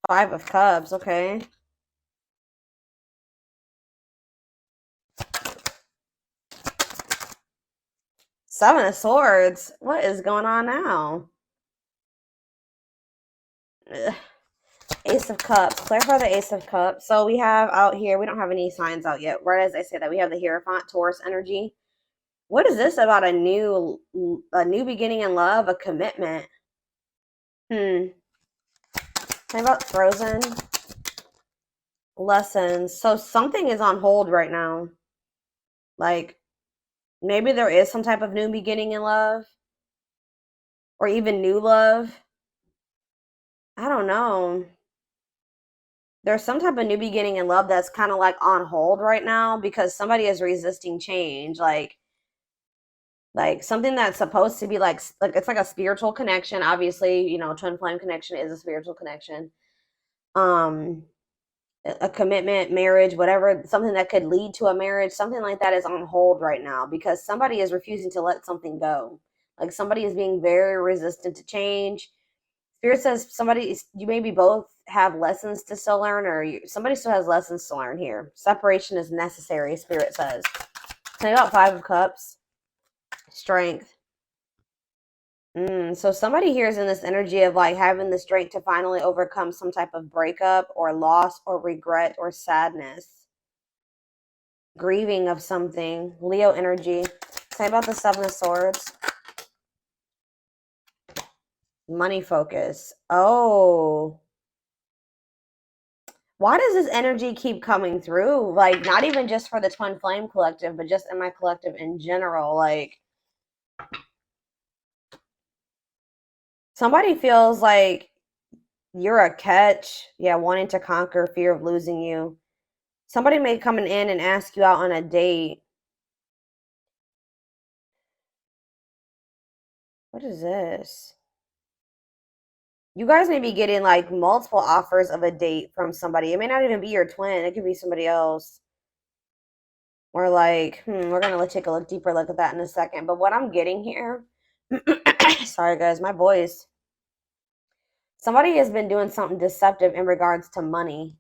Five of Cups, okay. Seven of Swords. What is going on now? Ugh. Ace of Cups. Clarify the Ace of Cups. So we have out here, we don't have any signs out yet. Right as I say that, we have the Hierophant, Taurus energy. What is this about a new beginning in love, a commitment? Hmm. How about Frozen? Lessons. So something is on hold right now. Like maybe there is some type of new beginning in love or even new love. I don't know. There's some type of new beginning in love that's kind of like on hold right now because somebody is resisting change. Like something that's supposed to be like it's like a spiritual connection. Obviously, twin flame connection is a spiritual connection. Um a commitment, marriage, whatever, something that could lead to a marriage, something like that is on hold right now because somebody is refusing to let something go. Like somebody is being very resistant to change. Spirit says you maybe both have lessons to still learn, or somebody still has lessons to learn here. Separation is necessary, Spirit says. Tell me about Five of Cups. Strength. So somebody here is in this energy of like having the strength to finally overcome some type of breakup or loss or regret or sadness. Grieving of something. Leo energy. Say about the Seven of Swords. Money focus. Oh. Why does this energy keep coming through? Like, not even just for the Twin Flame Collective, but just in my collective in general. Like, somebody feels like you're a catch. Yeah, wanting to conquer fear of losing you. Somebody may come in and ask you out on a date. What is this? You guys may be getting like multiple offers of a date from somebody. It may not even be your twin. It could be somebody else. Or like, we're gonna take a deeper look at that in a second. But what I'm getting here, sorry guys, my voice. Somebody has been doing something deceptive in regards to money.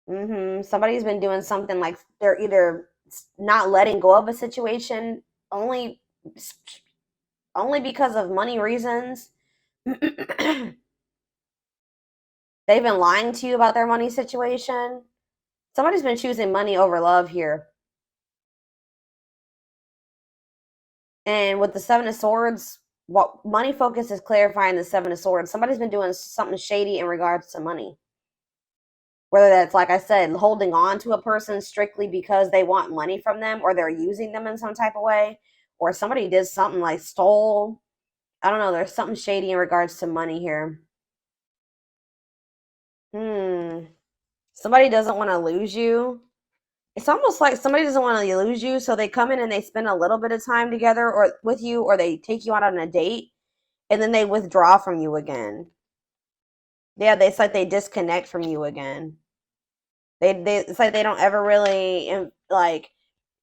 Somebody's been doing something like they're either not letting go of a situation only only because of money reasons. They've been lying to you about their money situation. Somebody's been choosing money over love here. And with the Seven of Swords, what money focus is clarifying the Seven of Swords. Somebody's been doing something shady in regards to money. Whether that's, like I said, holding on to a person strictly because they want money from them or they're using them in some type of way, or somebody did something like stole. I don't know. There's something shady in regards to money here. Hmm. Somebody doesn't want to lose you. It's almost like somebody doesn't want to lose you, so they come in and they spend a little bit of time together or with you, or they take you out on a date, and then they withdraw from you again. Yeah, it's like they disconnect from you again. They it's like they don't ever really like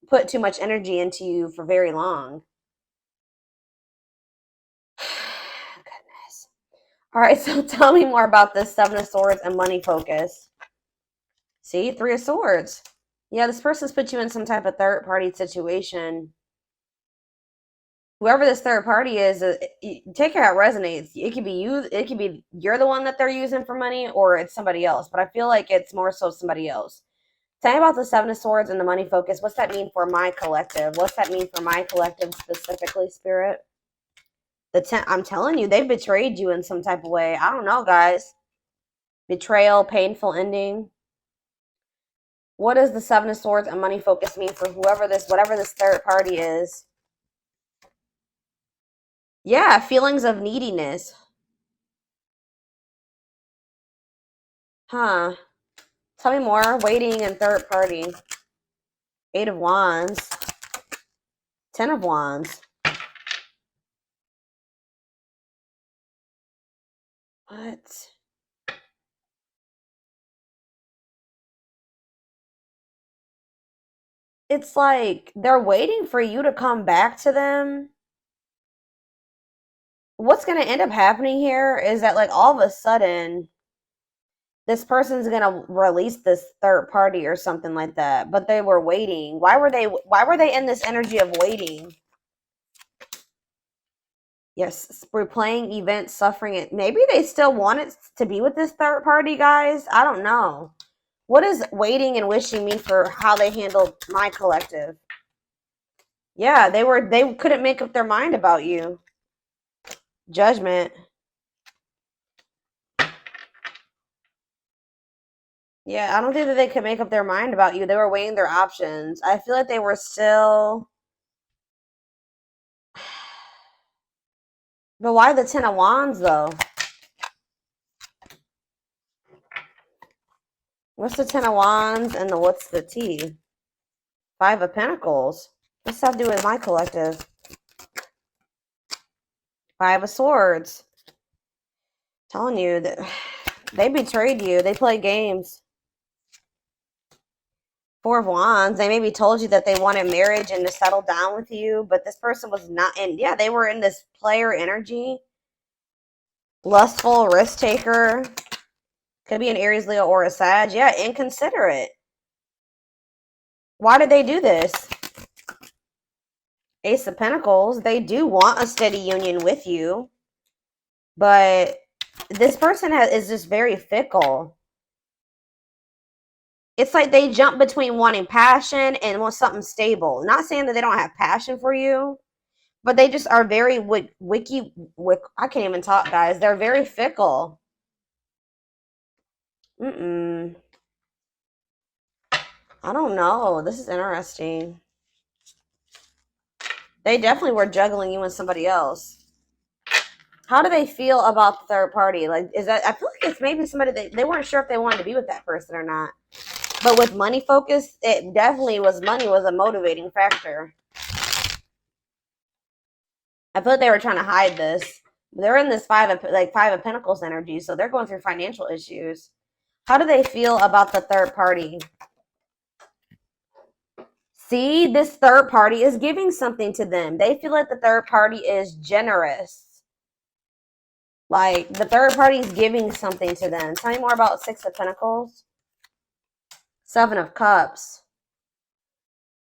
put too much energy into you for very long. Goodness. All right, so tell me more about this Seven of Swords and money focus. See, Three of Swords. Yeah, this person's put you in some type of third party situation. Whoever this third party is, take care how it resonates. It could be you. It could be you're the one that they're using for money, or it's somebody else. But I feel like it's more so somebody else. Tell me about the Seven of Swords and the money focus. What's that mean for my collective? What's that mean for my collective specifically, Spirit? I'm telling you, they've betrayed you in some type of way. I don't know, guys. Betrayal, painful ending. What does the Seven of Swords and money focus mean for whatever this third party is? Yeah, feelings of neediness. Huh. Tell me more. Waiting and third party. Eight of Wands. Ten of Wands. What? It's like they're waiting for you to come back to them. What's going to end up happening here is that, like, all of a sudden, this person's gonna release this third party or something like that, but they were waiting. Why were they in this energy of waiting? Yes, replaying events, suffering it. Maybe they still wanted to be with this third party, guys. I don't know. What is waiting and wishing me for how they handled my collective? Yeah, they couldn't make up their mind about you. Judgment. Yeah, I don't think that they could make up their mind about you. They were weighing their options. I feel like they were still. But why the Ten of Wands, though? What's the Ten of Wands and what's the T? Five of Pentacles. What's that have to do with my collective? Five of Swords. Telling you that they betrayed you. They play games. Four of Wands. They maybe told you that they wanted marriage and to settle down with you, but this person was not. And yeah, they were in this player energy. Lustful, risk taker. Could be an Aries, Leo, or a Sag. Yeah, inconsiderate. Why did they do this? Ace of Pentacles. They do want a steady union with you, but this person is just very fickle. It's like they jump between wanting passion and want something stable. Not saying that they don't have passion for you, but they just are very I can't even talk, guys. They're very fickle. I don't know. This is interesting. They definitely were juggling you and somebody else. How do they feel about the third party? Like, is that, I feel like it's maybe somebody that they weren't sure if they wanted to be with that person or not. But with money focus, it definitely was, money was a motivating factor. I feel like they were trying to hide this. They're in this five of Pentacles energy, so they're going through financial issues. How do they feel about the third party? See, this third party is giving something to them. They feel like the third party is generous. Like, the third party is giving something to them. Tell me more about Six of Pentacles. Seven of Cups.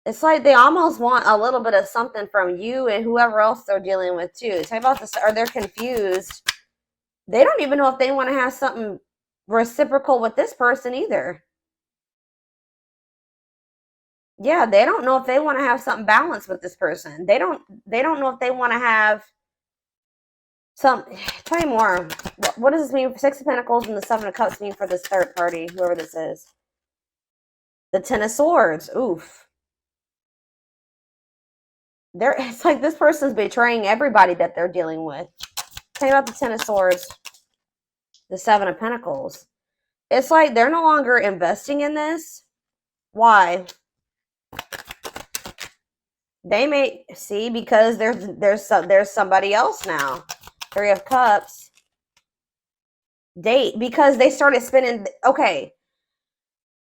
It's like they almost want a little bit of something from you and whoever else they're dealing with, too. Tell me about this. Or they're confused. They don't even know if they want to have something reciprocal with this person either. Yeah, they don't know if they want to have something balanced with this person. They don't know if they want to have some. Tell me more. What does this mean? Six of Pentacles and the Seven of Cups mean for this third party, whoever this is. The Ten of Swords. Oof. It's like this person's betraying everybody that they're dealing with. Tell me about the Ten of Swords. The Seven of Pentacles. It's like they're no longer investing in this. Why? They may see because there's somebody else now. Three of Cups. Date because they started spending. Okay.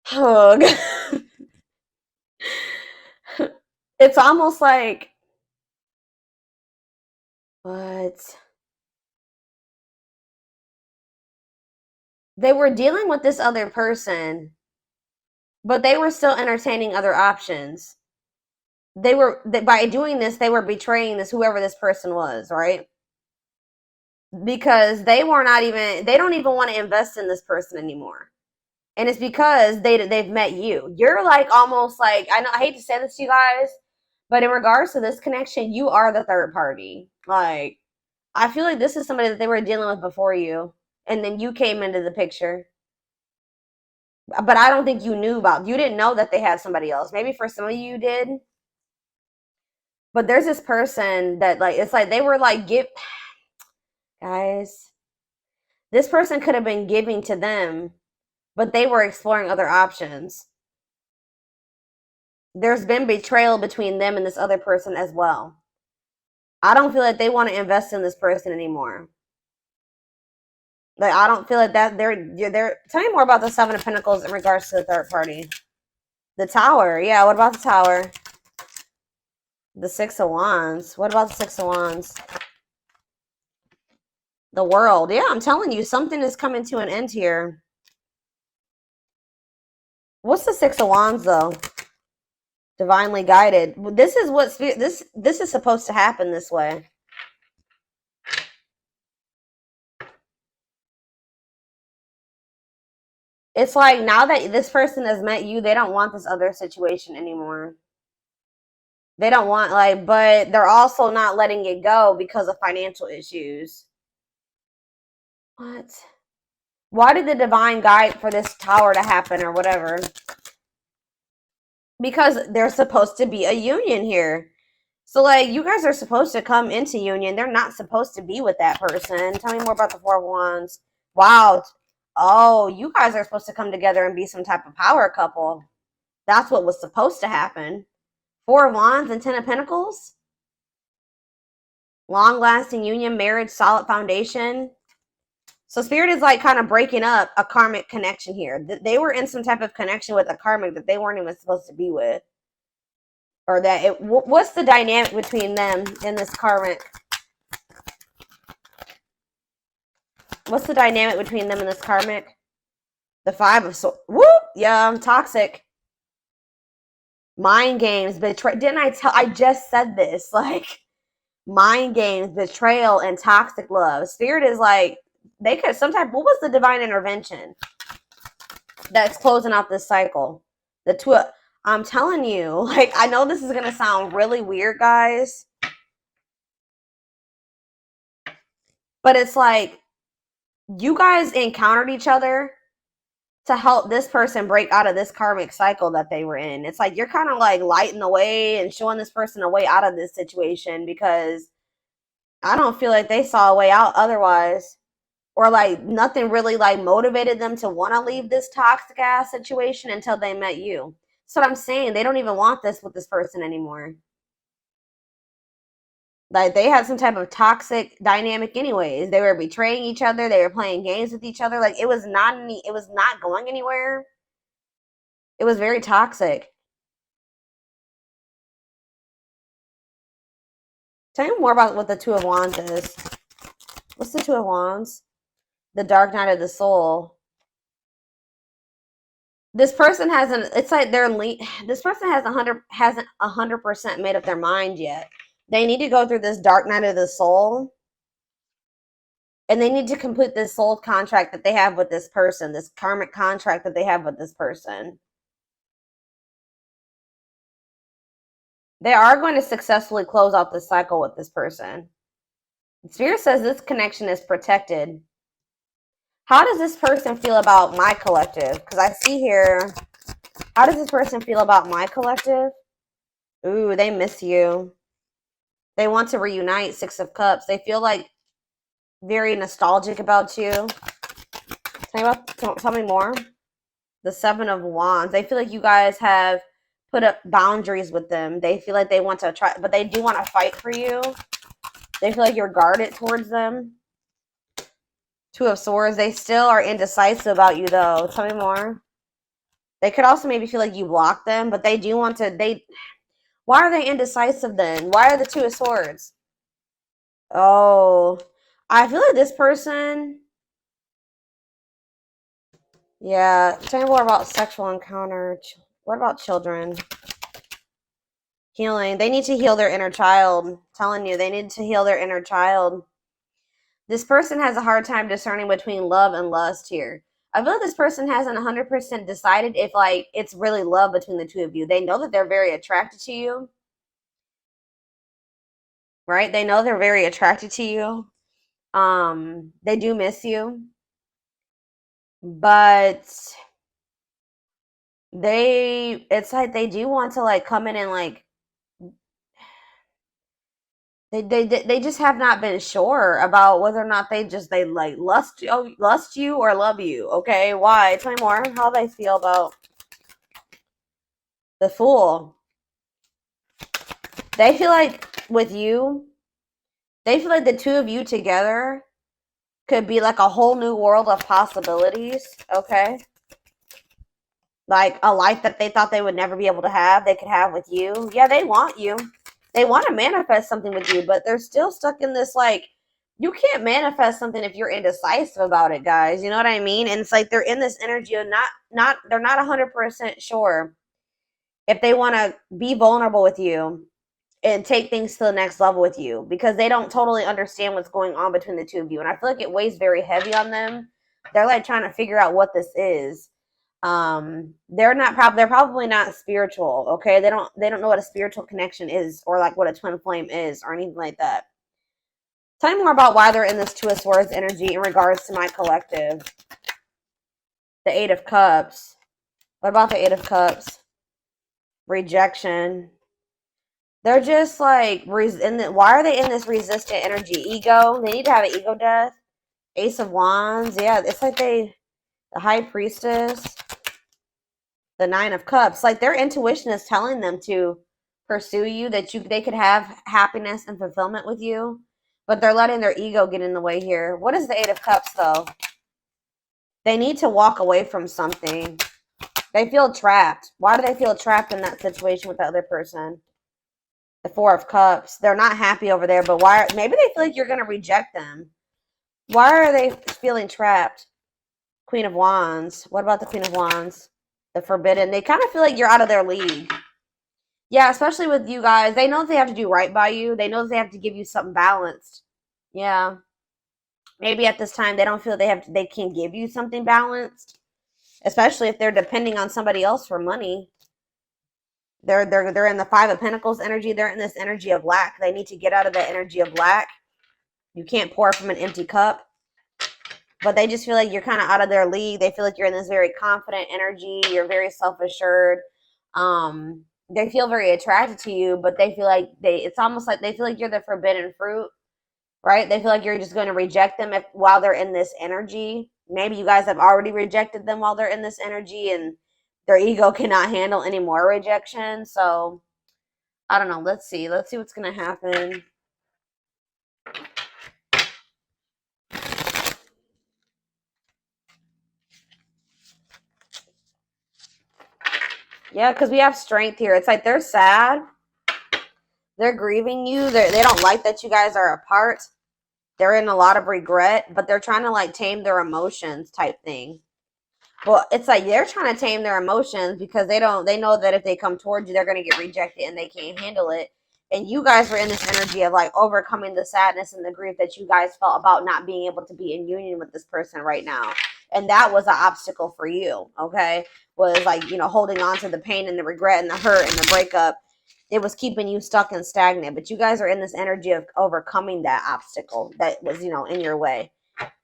Hug. It's almost like what? They were dealing with this other person, but they were still entertaining other options. By doing this, they were betraying whoever this person was, right? Because they don't even want to invest in this person anymore. And it's because they've met you. You're like almost like, I hate to say this to you guys, but in regards to this connection, you are the third party. Like, I feel like this is somebody that they were dealing with before you, and then you came into the picture. But I don't think you didn't know that they had somebody else. Maybe for some of you did. But there's this person that, like, it's like they were like, guys, this person could have been giving to them, but they were exploring other options. There's been betrayal between them and this other person as well. I don't feel like they want to invest in this person anymore. Like, I don't feel like that they're tell me more about the Seven of Pentacles in regards to the third party. The Tower. Yeah, what about the Tower? The Six of Wands. What about the Six of Wands? The World. Yeah, I'm telling you, something is coming to an end here. What's the Six of Wands though? Divinely guided. This is what spirit, this is supposed to happen this way. It's like now that this person has met you, they don't want this other situation anymore. They don't want like, but they're also not letting it go because of financial issues. What? Why did the divine guide for this tower to happen or whatever? Because there's supposed to be a union here. So, like, you guys are supposed to come into union. They're not supposed to be with that person. Tell me more about the Four of Wands. Wow. Oh, you guys are supposed to come together and be some type of power couple. That's what was supposed to happen. Four of Wands and Ten of Pentacles. Long-lasting union, marriage, solid foundation. So Spirit is like kind of breaking up a karmic connection here. They were in some type of connection with a karmic that they weren't even supposed to be with. Or that it, what's the dynamic between them in this karmic? What's the dynamic between them and this karmic? The Five of Swords. Whoop! Yeah, I'm toxic. Mind games, betrayal. Didn't I tell? I just said this. Like, mind games, betrayal, and toxic love. Spirit is like, they could sometimes. What was the divine intervention that's closing out this cycle? The two. I'm telling you, like, I know this is gonna sound really weird, guys, but it's like you guys encountered each other to help this person break out of this karmic cycle that they were in. It's like you're kind of like lighting the way and showing this person a way out of this situation, because I don't feel like they saw a way out otherwise. Or like nothing really like motivated them to want to leave this toxic ass situation until they met you. That's what I'm saying. They don't even want this with this person anymore. Like they had some type of toxic dynamic anyways. They were betraying each other. They were playing games with each other. Like it was not going anywhere. It was very toxic. Tell me more about what the Two of Wands is. What's the Two of Wands? The Dark Night of the Soul. This person hasn't. It's like this person hasn't 100% made up their mind yet. They need to go through this dark night of the soul, and they need to complete this soul contract that they have with this person, this karmic contract that they have with this person. They are going to successfully close out this cycle with this person. Spirit says this connection is protected. How does this person feel about my collective? Because I see here, how does this person feel about my collective? Ooh, they miss you. They want to reunite. Six of Cups. They feel like very nostalgic about you. Tell me more. The Seven of Wands. They feel like you guys have put up boundaries with them. They feel like they want to try, but they do want to fight for you. They feel like you're guarded towards them. Two of Swords. They still are indecisive about you, though. Tell me more. They could also maybe feel like you blocked them, but they do want to. Why are they indecisive then? Why are the Two of Swords? Oh, I feel like this person. Yeah, tell me more about sexual encounter. What about children? Healing. They need to heal their inner child. I'm telling you, they need to heal their inner child. This person has a hard time discerning between love and lust here. I feel like this person hasn't 100% decided if like it's really love between the two of you. They know that they're very attracted to you. Right? They know they're very attracted to you. They do miss you. But it's like they do want to like come in and like they just have not been sure about whether or not they like lust you or love you. Okay, why? Tell me more how they feel about the Fool. They feel like with you, they feel like the two of you together could be like a whole new world of possibilities. Okay, like a life that they thought they would never be able to have, they could have with you. Yeah, they want you. They want to manifest something with you, but they're still stuck in this like you can't manifest something if you're indecisive about it, guys. You know what I mean? And it's like they're in this energy of they're not 100% sure if they want to be vulnerable with you and take things to the next level with you, because they don't totally understand what's going on between the two of you. And I feel like it weighs very heavy on them. They're like trying to figure out what this is. They're probably not spiritual, okay? They don't know what a spiritual connection is, or like what a twin flame is, or anything like that. Tell me more about why they're in this Two of Swords energy in regards to my collective. The Eight of Cups. What about the Eight of Cups? Rejection. They're just like, why are they in this resistant energy? Ego. They need to have an ego death. Ace of Wands. Yeah, it's like the High Priestess. The Nine of Cups. Like their intuition is telling them to pursue you, that they could have happiness and fulfillment with you. But they're letting their ego get in the way here. What is the Eight of Cups, though? They need to walk away from something. They feel trapped. Why do they feel trapped in that situation with the other person? The Four of Cups. They're not happy over there, but why? Maybe they feel like you're going to reject them. Why are they feeling trapped? Queen of Wands. What about the Queen of Wands? The Forbidden. They kind of feel like you're out of their league. Yeah, especially with you guys. They know they have to do right by you. They know they have to give you something balanced. Yeah. Maybe at this time they don't feel they can give you something balanced, especially if they're depending on somebody else for money. They're in the Five of Pentacles energy. They're in this energy of lack. They need to get out of that energy of lack. You can't pour from an empty cup. But they just feel like you're kind of out of their league. They feel like you're in this very confident energy. You're very self-assured. They feel very attracted to you, but they feel like it's almost like they feel like you're the forbidden fruit, right? They feel like you're just going to reject them while they're in this energy. Maybe you guys have already rejected them while they're in this energy, and their ego cannot handle any more rejection. So, I don't know. Let's see. Let's see what's going to happen. Yeah, because we have Strength here. It's like they're sad. They're grieving you. They don't like that you guys are apart. They're in a lot of regret, but they're trying to like tame their emotions type thing. Well, it's like they're trying to tame their emotions because they know that if they come towards you, they're going to get rejected and they can't handle it. And you guys are in this energy of like overcoming the sadness and the grief that you guys felt about not being able to be in union with this person right now. And that was an obstacle for you, okay? Was like, you know, holding on to the pain and the regret and the hurt and the breakup. It was keeping you stuck and stagnant. But you guys are in this energy of overcoming that obstacle that was, you know, in your way.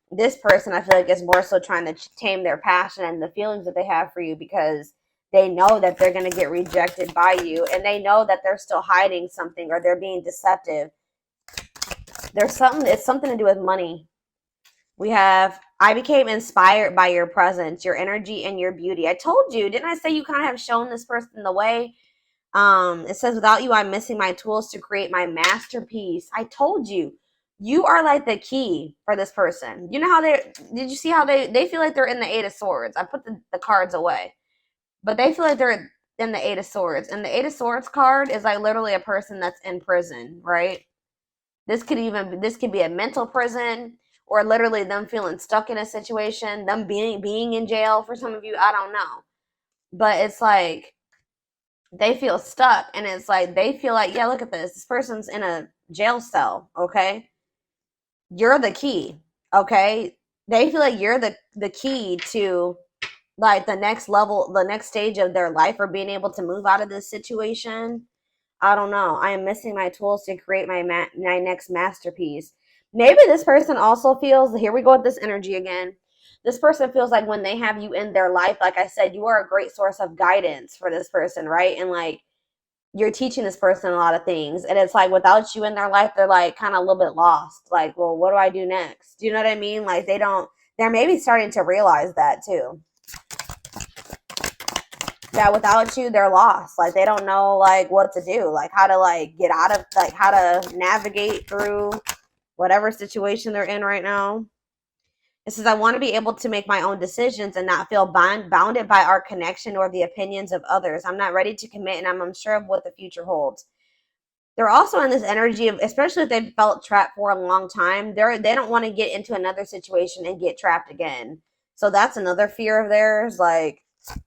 This person, I feel like, is more so trying to tame their passion and the feelings that they have for you, because they know that they're going to get rejected by you, and they know that they're still hiding something, or they're being deceptive. It's something to do with money. We have, I became inspired by your presence, your energy, and your beauty. I told you, didn't I say you kind of have shown this person the way? It says, without you, I'm missing my tools to create my masterpiece. I told you. You are like the key for this person. You know how did you see how they feel like they're in the Eight of Swords? I put the cards away. But they feel like they're in the Eight of Swords. And the Eight of Swords card is like literally a person that's in prison, right? This could be a mental prison, or literally them feeling stuck in a situation, them being in jail for some of you. I don't know. But it's like they feel stuck, and it's like they feel like, yeah, look at this person's in a jail cell, okay? You're the key, okay? They feel like you're the key to like the next level, the next stage of their life, or being able to move out of this situation. I don't know. I am missing my tools to create my next masterpiece. Maybe this person also feels, here we go with this energy again. This person feels like when they have you in their life, like I said, you are a great source of guidance for this person, right? And like you're teaching this person a lot of things, and it's like without you in their life, they're like kind of a little bit lost. Like, well, what do I do next? Do you know what I mean? Like they're maybe starting to realize that too. That without you, they're lost. Like they don't know like what to do, like how to like get out of, like how to navigate through whatever situation they're in right now. It says, I want to be able to make my own decisions and not feel bounded by our connection or the opinions of others. I'm not ready to commit, and I'm unsure of what the future holds. They're also in this energy of, especially if they've felt trapped for a long time, they don't want to get into another situation and get trapped again. So that's another fear of theirs. Like,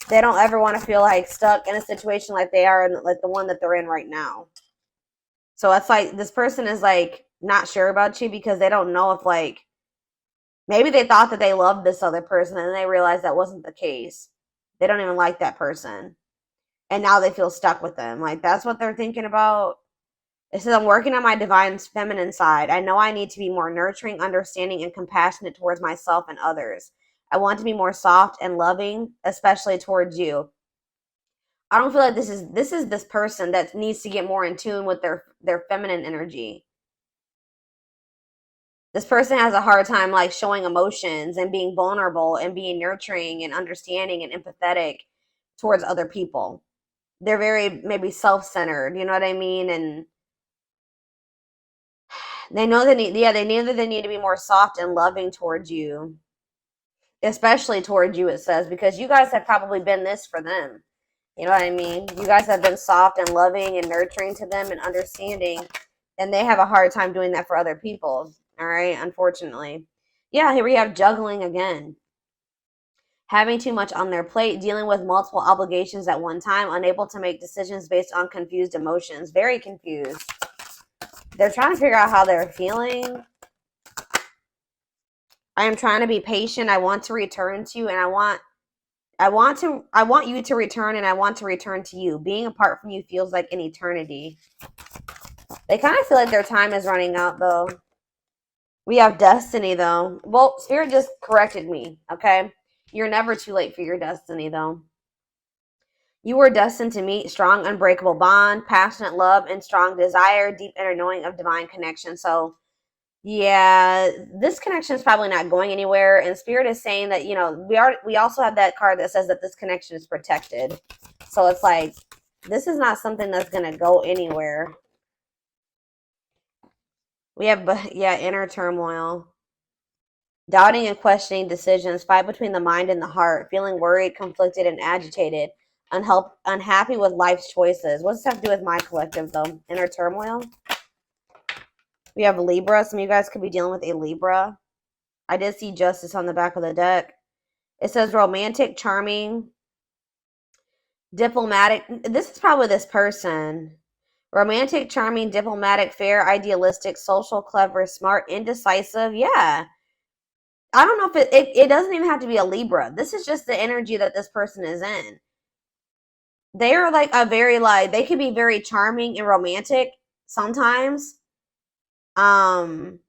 they don't ever want to feel like stuck in a situation like they are in, like the one that they're in right now. So it's like this person is like not sure about you because they don't know if, like, maybe they thought that they loved this other person and they realized that wasn't the case. They don't even like that person. And now they feel stuck with them. Like, that's what they're thinking about. It says, I'm working on my divine feminine side. I know I need to be more nurturing, understanding, and compassionate towards myself and others. I want to be more soft and loving, especially towards you. I don't feel like this person that needs to get more in tune with their feminine energy. This person has a hard time like showing emotions and being vulnerable and being nurturing and understanding and empathetic towards other people. They're very maybe self-centered, you know what I mean? And they know they need to be more soft and loving towards you, especially towards you, it says, because you guys have probably been this for them. You know what I mean? You guys have been soft and loving and nurturing to them and understanding, and they have a hard time doing that for other people. All right, unfortunately. Yeah, here we have juggling again. Having too much on their plate, dealing with multiple obligations at one time, unable to make decisions based on confused emotions. Very confused. They're trying to figure out how they're feeling. I am trying to be patient. I want to return to you, and I want you to return, and I want to return to you. Being apart from you feels like an eternity. They kind of feel like their time is running out, though. We have destiny, though. Well, Spirit just corrected me, okay? You're never too late for your destiny, though. You were destined to meet strong, unbreakable bond, passionate love, and strong desire, deep inner knowing of divine connection. So, yeah, this connection is probably not going anywhere. And Spirit is saying that, we also have that card that says that this connection is protected. So it's like, this is not something that's going to go anywhere. We have, inner turmoil. Doubting and questioning decisions, fight between the mind and the heart, feeling worried, conflicted, and agitated, unhappy with life's choices. What does this have to do with my collective, though? Inner turmoil? We have Libra. Some of you guys could be dealing with a Libra. I did see Justice on the back of the deck. It says romantic, charming, diplomatic. This is probably this person. Romantic, charming, diplomatic, fair, idealistic, social, clever, smart, indecisive. Yeah. I don't know if it doesn't even have to be a Libra. This is just the energy that this person is in. They are like they can be very charming and romantic sometimes. When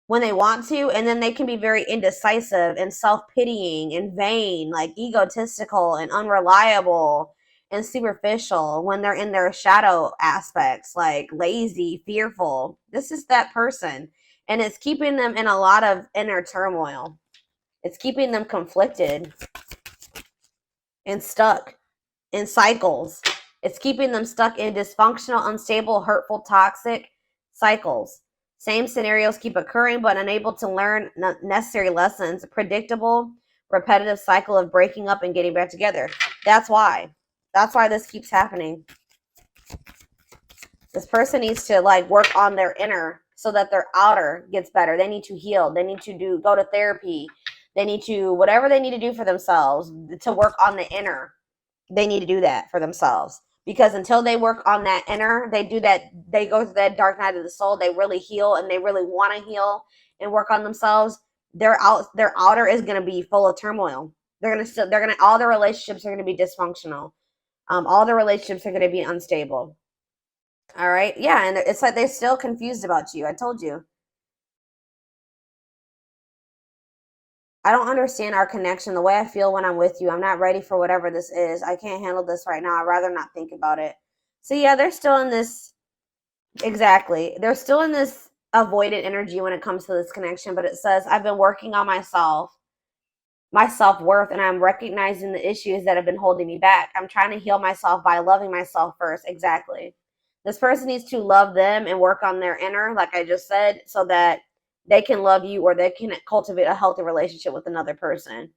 they want to, and then they can be very indecisive and self-pitying and vain, like egotistical and unreliable and superficial when they're in their shadow aspects, like lazy, fearful. This is that person, and it's keeping them in a lot of inner turmoil. It's keeping them conflicted and stuck in cycles. It's keeping them stuck in dysfunctional, unstable, hurtful, toxic cycles. Same scenarios keep occurring, but unable to learn necessary lessons. A predictable, repetitive cycle of breaking up and getting back together. That's why. That's why this keeps happening. This person needs to like work on their inner so that their outer gets better. They need to heal. They need to go to therapy. They need to, whatever they need to do for themselves to work on the inner. They need to do that for themselves. Because until they work on that inner, they go through that dark night of the soul, they really heal and they really want to heal and work on themselves, their outer is going to be full of turmoil. All their relationships are going to be dysfunctional. All their relationships are going to be unstable. All right. Yeah. And it's like they're still confused about you. I told you. I don't understand our connection, the way I feel when I'm with you. I'm not ready for whatever this is. I can't handle this right now. I'd rather not think about it. So yeah, they're still in this. Exactly. They're still in this avoidant energy when it comes to this connection, but it says, I've been working on myself, my self-worth, and I'm recognizing the issues that have been holding me back. I'm trying to heal myself by loving myself first. Exactly. This person needs to love them and work on their inner, like I just said, so that they can love you or they can cultivate a healthy relationship with another person.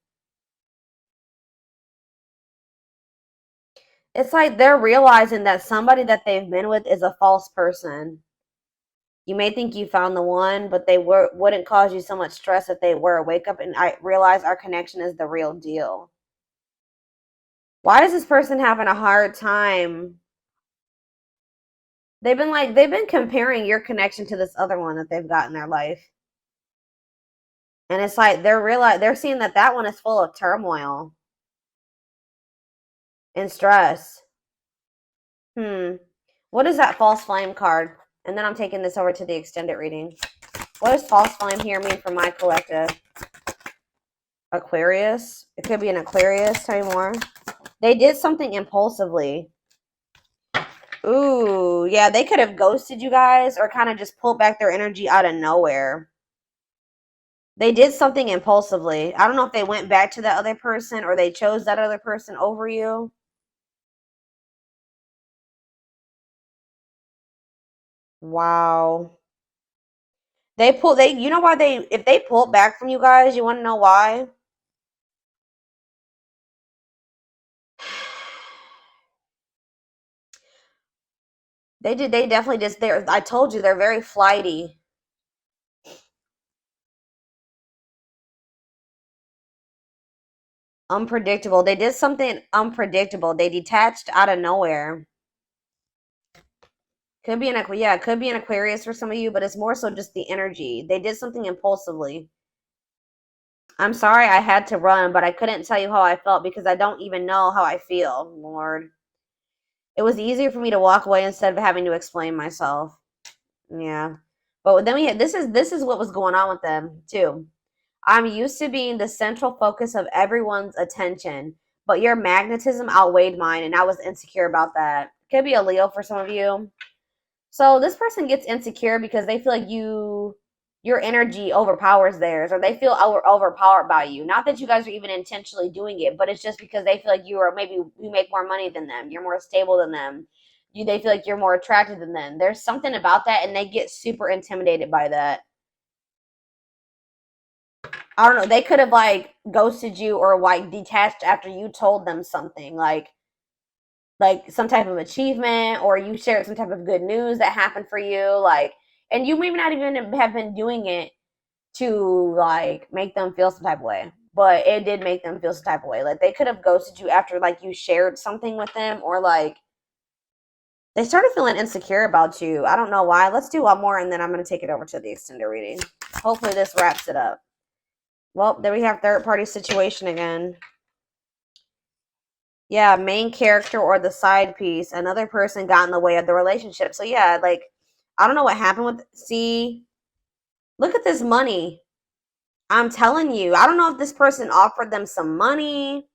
It's like they're realizing that somebody that they've been with is a false person. You may think you found the one, but they wouldn't cause you so much stress if they were. Wake up and I realize our connection is the real deal. Why is this person having a hard time? They've been comparing your connection to this other one that they've got in their life. And it's like they're seeing that that one is full of turmoil and stress. What is that false flame card? And then I'm taking this over to the extended reading. What does false flame here mean for my collective? Aquarius. It could be an Aquarius. Tell me more. They did something impulsively. Ooh, yeah, they could have ghosted you guys or kind of just pulled back their energy out of nowhere. They did something impulsively. I don't know if they went back to that other person or they chose that other person over you. Wow. You know why if they pulled back from you guys, you want to know why? They definitely just, I told you, they're very flighty. Unpredictable. They did something unpredictable. They detached out of nowhere. Could be it could be an Aquarius for some of you, but it's more so just the energy. They did something impulsively. I'm sorry I had to run, but I couldn't tell you how I felt because I don't even know how I feel, Lord. It was easier for me to walk away instead of having to explain myself. Yeah. But then this is what was going on with them too. I'm used to being the central focus of everyone's attention, but your magnetism outweighed mine, and I was insecure about that. Could be a Leo for some of you. So this person gets insecure because they feel like your energy overpowers theirs, or they feel overpowered by you. Not that you guys are even intentionally doing it, but it's just because they feel like maybe you make more money than them, you're more stable than them. They feel like you're more attractive than them. There's something about that, and they get super intimidated by that. I don't know. They could have like ghosted you or like detached after you told them something like some type of achievement, or you shared some type of good news that happened for you, like, and you maybe not even have been doing it to like make them feel some type of way, but it did make them feel some type of way. Like they could have ghosted you after like you shared something with them, or like they started feeling insecure about you. I don't know why. Let's do one more and then I'm going to take it over to the extended reading. Hopefully this wraps it up. Well, there we have third party situation again. Yeah, main character or the side piece. Another person got in the way of the relationship. So yeah, like I don't know what happened with. See, look at this money. I'm telling you, I don't know if this person offered them some money.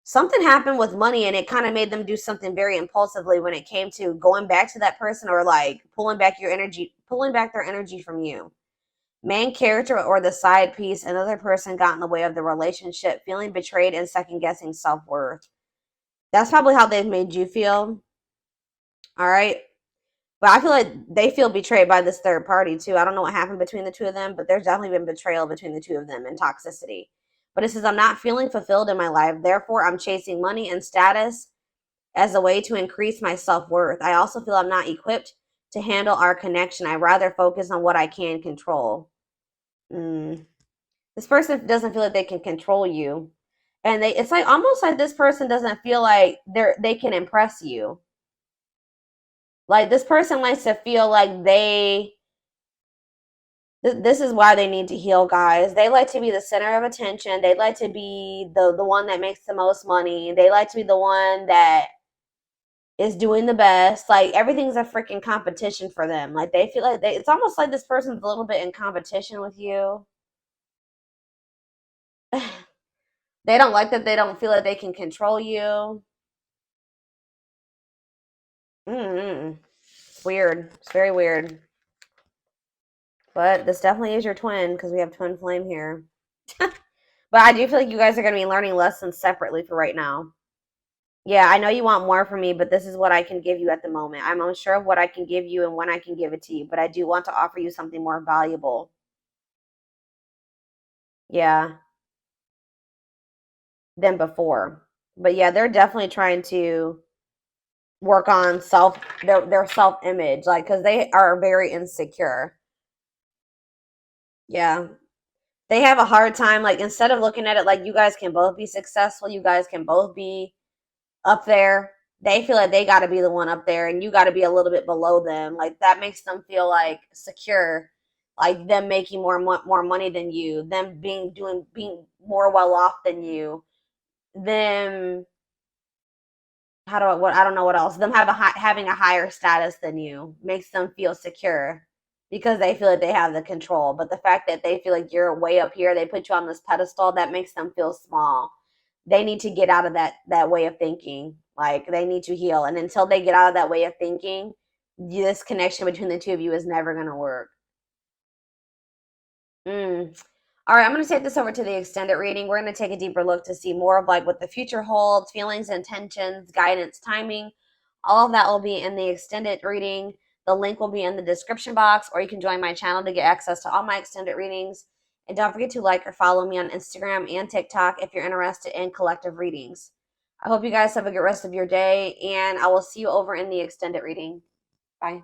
Something happened with money and it kind of made them do something very impulsively when it came to going back to that person or like pulling back their energy from you. Main character or the side piece, another person got in the way of the relationship, feeling betrayed and second guessing self worth. That's probably how they've made you feel. All right. But I feel like they feel betrayed by this third party too. I don't know what happened between the two of them, but there's definitely been betrayal between the two of them and toxicity. But it says, I'm not feeling fulfilled in my life. Therefore, I'm chasing money and status as a way to increase my self worth. I also feel I'm not equipped to handle our connection. I rather focus on what I can control. Mm. This person doesn't feel like they can control you. And it's like almost like this person doesn't feel like they can impress you. Like this person likes to feel like this is why they need to heal, guys. They like to be the center of attention. They like to be the one that makes the most money. They like to be the one that is doing the best. Like everything's a freaking competition for them. Like they feel like it's almost like this person's a little bit in competition with you. They don't like that they don't feel like they can control you. Mm-hmm. It's weird. It's very weird. But this definitely is your twin because we have twin flame here. But I do feel like you guys are going to be learning lessons separately for right now. Yeah, I know you want more from me, but this is what I can give you at the moment. I'm unsure of what I can give you and when I can give it to you, but I do want to offer you something more valuable. Yeah, than before. But yeah, they're definitely trying to work on their self image, like because they are very insecure. Yeah, they have a hard time. Like instead of looking at it like you guys can both be successful, you guys can both be up there. They feel like they got to be the one up there, and you got to be a little bit below them. Like that makes them feel like secure, like them making more money than you, them being more well off than you, them how do I don't know what else. Them having a higher status than you makes them feel secure because they feel like they have the control. But the fact that they feel like you're way up here, they put you on this pedestal, that makes them feel small. They need to get out of that way of thinking. Like they need to heal, and until they get out of that way of thinking, this connection between the two of you is never going to work. Mm. All right, I'm going to take this over to the extended reading. We're going to take a deeper look to see more of like what the future holds, feelings, intentions, guidance, timing. All of that will be in the extended reading. The link will be in the description box, or you can join my channel to get access to all my extended readings. And don't forget to like or follow me on Instagram and TikTok if you're interested in collective readings. I hope you guys have a good rest of your day, and I will see you over in the extended reading. Bye.